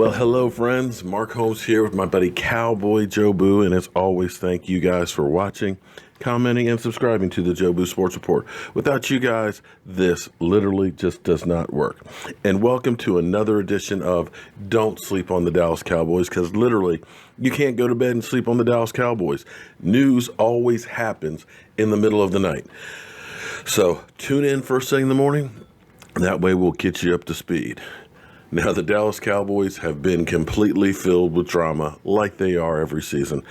Well, hello, friends. Mark Holmes here with my buddy CowboyJobu, and as always, thank you guys for watching, commenting, and subscribing to the Jobu Sports Report. Without you guys, this literally just does not work. And welcome to another edition of Don't Sleep on the Dallas Cowboys, because literally, you can't go to bed and sleep on the Dallas Cowboys. News always happens in the middle of the night. So tune in first thing in the morning. That way we'll get you up to speed. Now, the Dallas Cowboys have been completely filled with drama like they are every season.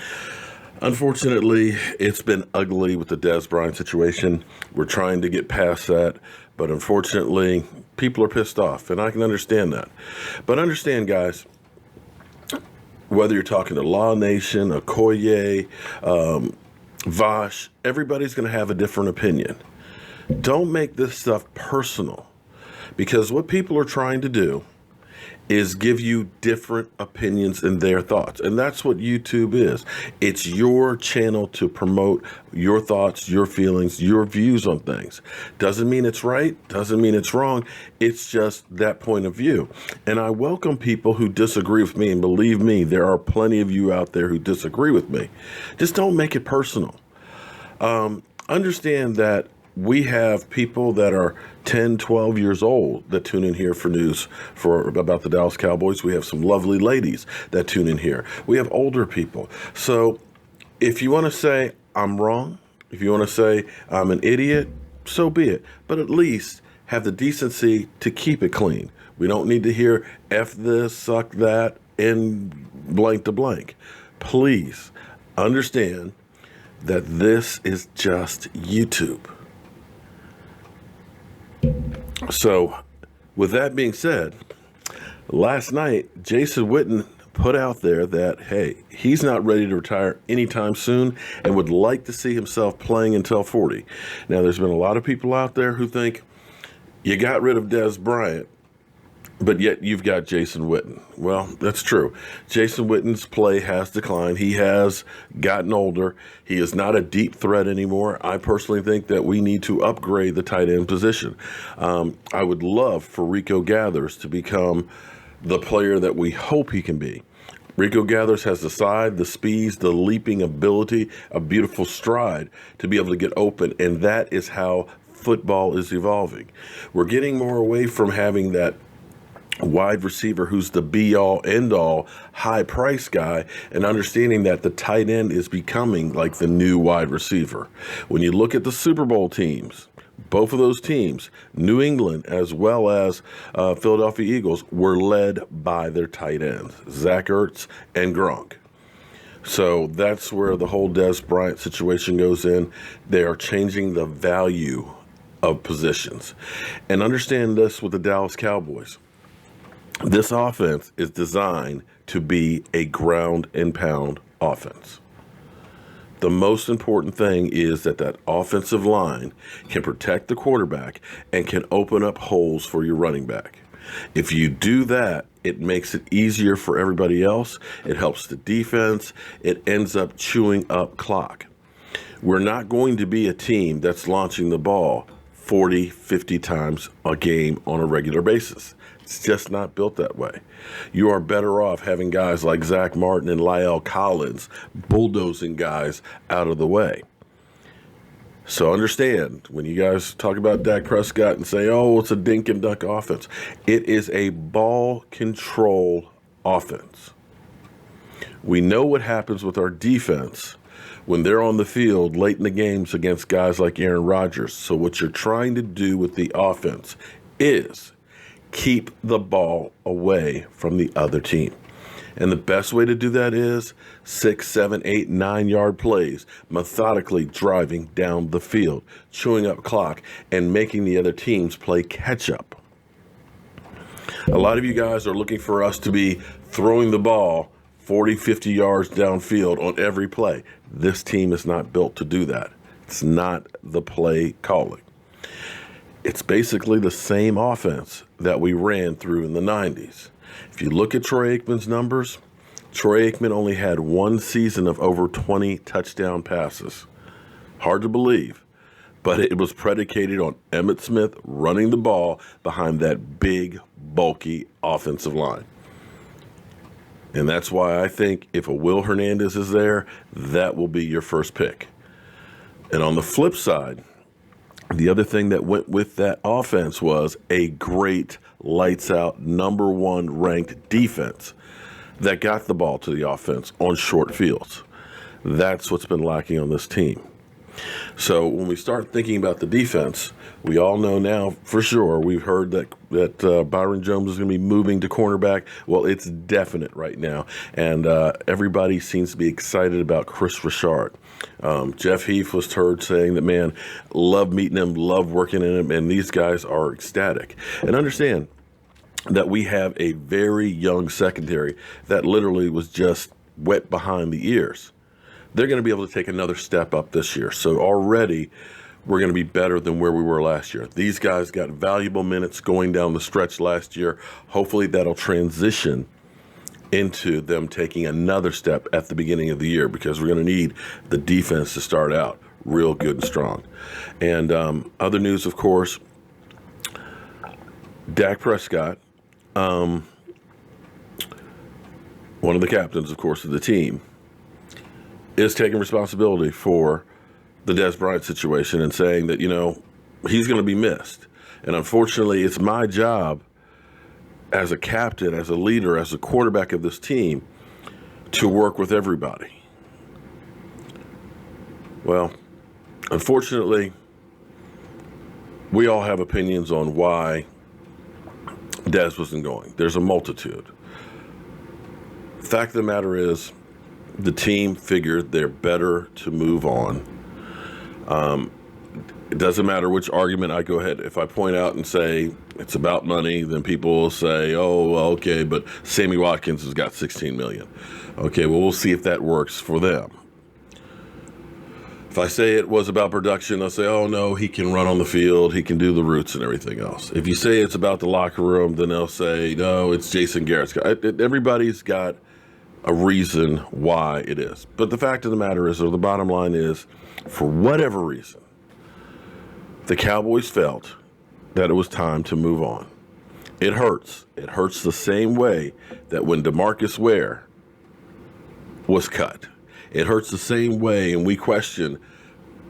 Unfortunately, it's been ugly with the Dez Bryant situation. We're trying to get past that, but unfortunately, people are pissed off, and I can understand that. But understand, guys, whether you're talking to Law Nation, Okoye, Vosh, everybody's going to have a different opinion. Don't make this stuff personal, because what people are trying to do is give you different opinions and their thoughts. And that's what YouTube is. It's your channel to promote your thoughts, your feelings, your views on things. Doesn't mean it's right, doesn't mean it's wrong. It's just that point of view. And I welcome people who disagree with me. And believe me, there are plenty of you out there who disagree with me. Just don't make it personal. Understand that we have people that are 10, 12 years old that tune in here for news about the Dallas Cowboys. We have some lovely ladies that tune in here. We have older people. So if you want to say I'm wrong, if you want to say I'm an idiot, so be it. But at least have the decency to keep it clean. We don't need to hear F this, suck that, and blank to blank. Please understand that this is just YouTube. So, with that being said, last night, Jason Witten put out there that, hey, he's not ready to retire anytime soon and would like to see himself playing until 40. Now, there's been a lot of people out there who think you got rid of Dez Bryant, but yet you've got Jason Witten. Well, that's true. Jason Witten's play has declined. He has gotten older. He is not a deep threat anymore. I personally think that we need to upgrade the tight end position. I would love for Rico Gathers to become the player that we hope he can be. Rico Gathers has the side, the speeds, the leaping ability, a beautiful stride to be able to get open, and that is how football is evolving. We're getting more away from having that wide receiver who's the be-all, end-all, high-price guy, and understanding that the tight end is becoming like the new wide receiver. When you look at the Super Bowl teams, both of those teams, New England as well as Philadelphia Eagles, were led by their tight ends, Zach Ertz and Gronk. So that's where the whole Dez Bryant situation goes in. They are changing the value of positions. And understand this with the Dallas Cowboys. This offense is designed to be a ground and pound offense. The most important thing is that that offensive line can protect the quarterback and can open up holes for your running back. If you do that, it makes it easier for everybody else. It helps the defense. It ends up chewing up clock. We're not going to be a team that's launching the ball 40, 50 times a game on a regular basis. It's just not built that way. You are better off having guys like Zach Martin and La'el Collins bulldozing guys out of the way. So understand, when you guys talk about Dak Prescott and say, oh, it's a dink and dunk offense, it is a ball control offense. We know what happens with our defense when they're on the field late in the games against guys like Aaron Rodgers. So what you're trying to do with the offense is keep the ball away from the other team. And the best way to do that is 6, 7, 8, 9-yard plays, methodically driving down the field, chewing up clock, and making the other teams play catch up. A lot of you guys are looking for us to be throwing the ball 40, 50 yards downfield on every play. This team is not built to do that. It's not the play calling. It's basically the same offense that we ran through in the 90s. If you look at Troy Aikman's numbers, Troy Aikman only had one season of over 20 touchdown passes. Hard to believe, but it was predicated on Emmitt Smith running the ball behind that big, bulky offensive line. And that's why I think if a Will Hernandez is there, that will be your first pick. And on the flip side, the other thing that went with that offense was a great lights-out, number one ranked defense that got the ball to the offense on short fields. That's what's been lacking on this team. So when we start thinking about the defense, we all know now for sure, we've heard that Byron Jones is going to be moving to cornerback. Well, it's definite right now. And everybody seems to be excited about Chris Richard. Jeff Heath was heard saying that, man, love meeting him, love working in him, and these guys are ecstatic. And understand that we have a very young secondary that literally was just wet behind the ears. They're going to be able to take another step up this year. So already we're going to be better than where we were last year. These guys got valuable minutes going down the stretch last year. Hopefully that'll transition into them taking another step at the beginning of the year, because we're going to need the defense to start out real good and strong. And other news, of course, Dak Prescott, one of the captains, of course, of the team, is taking responsibility for the Dez Bryant situation and saying that, he's going to be missed. And unfortunately, it's my job as a captain, as a leader, as a quarterback of this team to work with everybody. Well, unfortunately, we all have opinions on why Dez wasn't going. There's a multitude. Fact of the matter is, the team figured they're better to move on. It doesn't matter which argument I go ahead. If I point out and say it's about money, then people will say, oh, well, okay, but Sammy Watkins has got $16 million. Okay, well, we'll see if that works for them. If I say it was about production, I'll say, oh, no, he can run on the field. He can do the routes and everything else. If you say it's about the locker room, then they'll say, no, it's Jason Garrett's guy. Everybody's got a reason why it is. But the fact of the matter is, or the bottom line is, for whatever reason, the Cowboys felt that it was time to move on. It hurts. It hurts the same way that when DeMarcus Ware was cut. It hurts the same way, and we question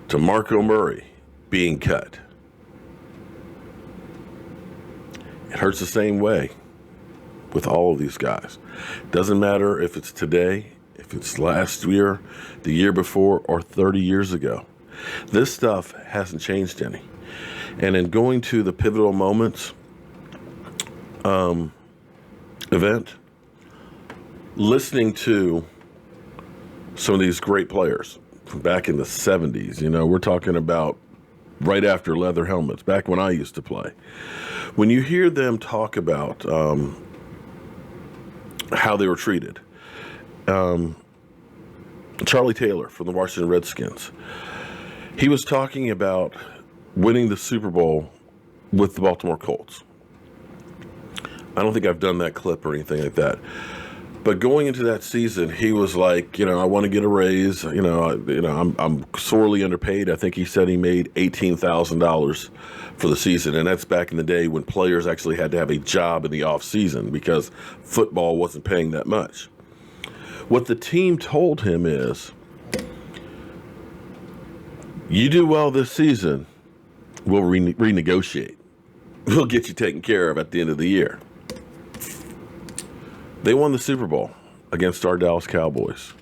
DeMarco Murray being cut. It hurts the same way with all of these guys. Doesn't matter if it's today, if it's last year, the year before, or 30 years ago. This stuff hasn't changed any. And in going to the pivotal moments event, listening to some of these great players from back in the 70s, we're talking about right after leather helmets, back when I used to play. When you hear them talk about how they were treated. Charlie Taylor from the Washington Redskins, he was talking about winning the Super Bowl with the Baltimore Colts. I don't think I've done that clip or anything like that. But going into that season, he was like, I want to get a raise. I'm sorely underpaid. I think he said he made $18,000 for the season, and that's back in the day when players actually had to have a job in the off season because football wasn't paying that much. What the team told him is, you do well this season, we'll renegotiate. We'll get you taken care of at the end of the year. They won the Super Bowl against our Dallas Cowboys.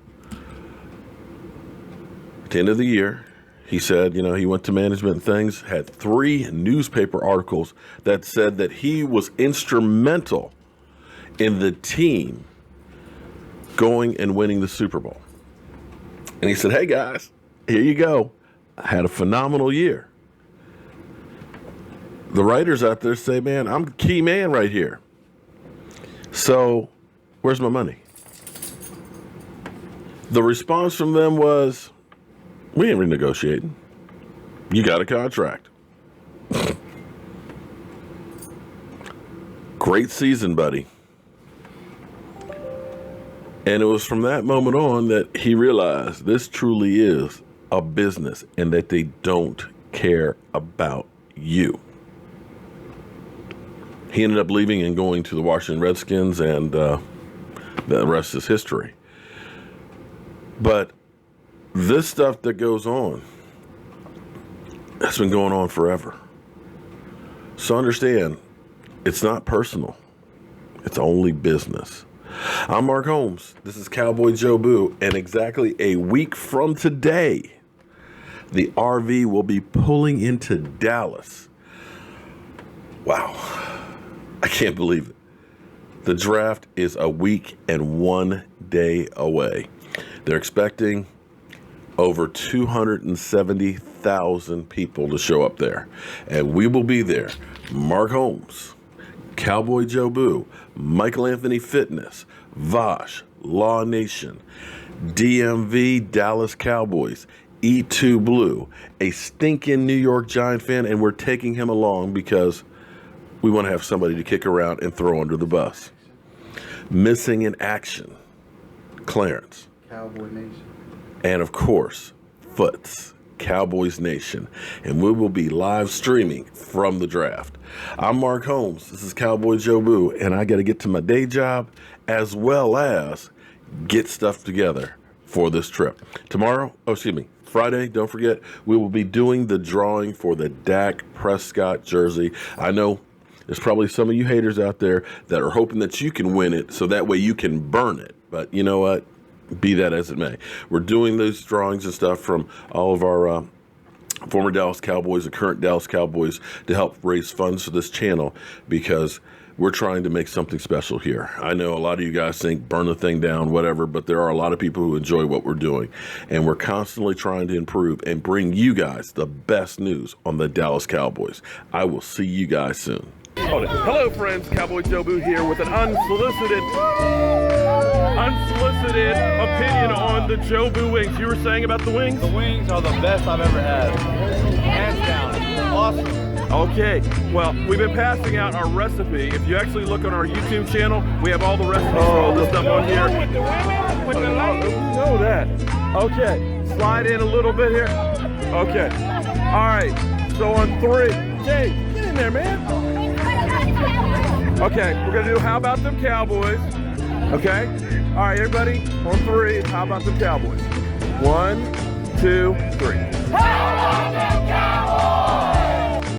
At the end of the year, he said, he went to management and things, had 3 newspaper articles that said that he was instrumental in the team going and winning the Super Bowl. And he said, hey, guys, here you go. I had a phenomenal year. The writers out there say, man, I'm the key man right here. So where's my money? The response from them was, we ain't renegotiating. You got a contract. Great season, buddy. And it was from that moment on that he realized this truly is a business and that they don't care about you. He ended up leaving and going to the Washington Redskins, and The rest is history. But this stuff that goes on has been going on forever. So understand, it's not personal. It's only business. I'm Mark Holmes. This is Cowboy Jobu, and exactly a week from today, the RV will be pulling into Dallas. Wow. I can't believe it. The draft is a week and 1 day away. They're expecting over 270,000 people to show up there. And we will be there. Mark Holmes, Cowboy Jobu, Michael Anthony Fitness, Vosh, Law Nation, DMV, Dallas Cowboys, E2 Blue, a stinking New York Giant fan, and we're taking him along because we want to have somebody to kick around and throw under the bus. Missing in action, Clarence. Cowboy Nation. And of course, Foots, Cowboys Nation. And we will be live streaming from the draft. I'm Mark Holmes. This is Cowboy Jobu, and I got to get to my day job as well as get stuff together for this trip. Friday, don't forget, we will be doing the drawing for the Dak Prescott jersey. I know there's probably some of you haters out there that are hoping that you can win it so that way you can burn it. But you know what? Be that as it may. We're doing those drawings and stuff from all of our former Dallas Cowboys and current Dallas Cowboys to help raise funds for this channel because we're trying to make something special here. I know a lot of you guys think burn the thing down, whatever, but there are a lot of people who enjoy what we're doing. And we're constantly trying to improve and bring you guys the best news on the Dallas Cowboys. I will see you guys soon. Hello, friends. Cowboy Jobu here with an unsolicited opinion on the Jobu wings. You were saying about the wings? The wings are the best I've ever had. Hands down. Awesome. Okay. Well, we've been passing out our recipe. If you actually look on our YouTube channel, we have all the recipes for all this stuff on here. With the women, with the ladies. We know that. Okay. Slide in a little bit here. Okay. All right. So on 3. Jay, get in there, man. Okay, we're going to do How About Them Cowboys. Okay? All right, everybody, on 3, How About Them Cowboys. 1, 2, 3. How about them Cowboys?